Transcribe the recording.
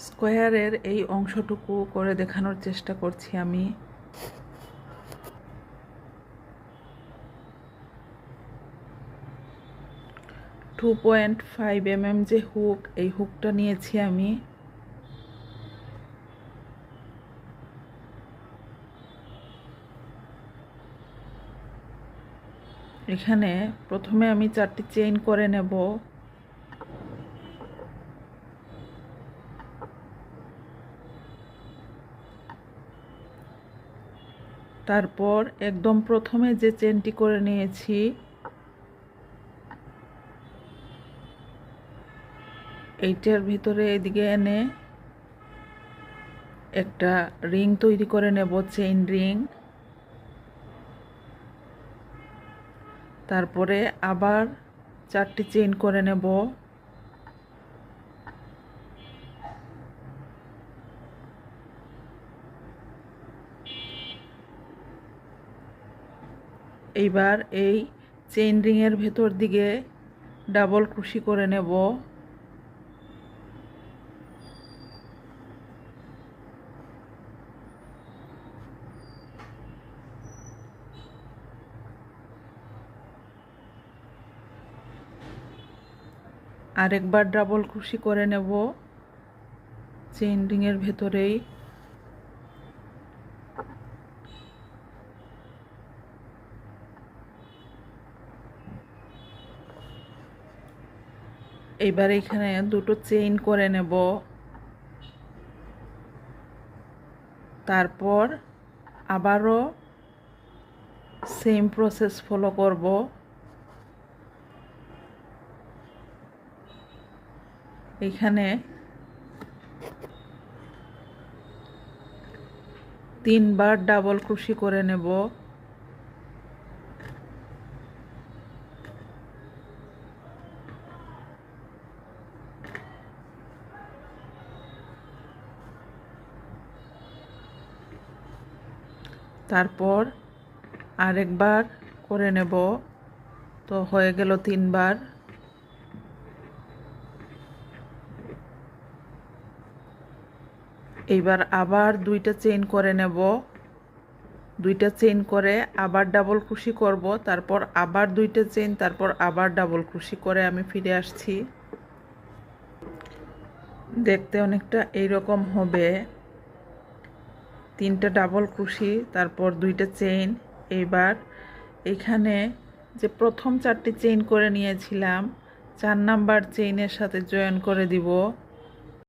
স্কোয়ারের এই অংশটুকু করে দেখানোর চেষ্টা করছি আমি। টু 2.5 mm যে হুক, এই হুকটা নিয়েছি আমি। এখানে প্রথমে আমি 4টি চেইন করে নেব। তারপর একদম প্রথমে যে চেনটি করে নিয়েছি এইটার ভিতরে এদিকে এনে একটা রিং তৈরি করে নেব, চেইন রিং। তারপরে আবার 4টি চেইন করে নেব। এইবার এই চেইন রিংয়ের ভেতর দিকে ডাবল ক্রোশি করে নেব। আরেকবার ডাবল ক্রোশি করে নেব চেইন রিংয়ের ভেতরেই। এইবার এখানে দুটো চেইন করে নেব। তারপর আবারও সেম প্রসেস ফলো করব। এখানে 3বার ডাবল ক্রোশি করে নেব। তারপর আরেকবার করে নেব, তো হয়ে গেল 3বার। এইবার আবার 2টা চেইন করে নেব। 2টা চেইন করে আবার ডাবল ক্রোশি করব, তারপর আবার 2টা চেইন, তারপর আবার ডাবল ক্রোশি করে আমি ফিরে আসছি। দেখতে অনেকটা এইরকম হবে। 3টা ডাবল ক্রোশি, তারপর 2টা চেইন। এইবার এখানে যে প্রথম 4টি চেইন করে নিয়েছিলাম, 4 নাম্বার চেইনের সাথে জয়েন করে দিব।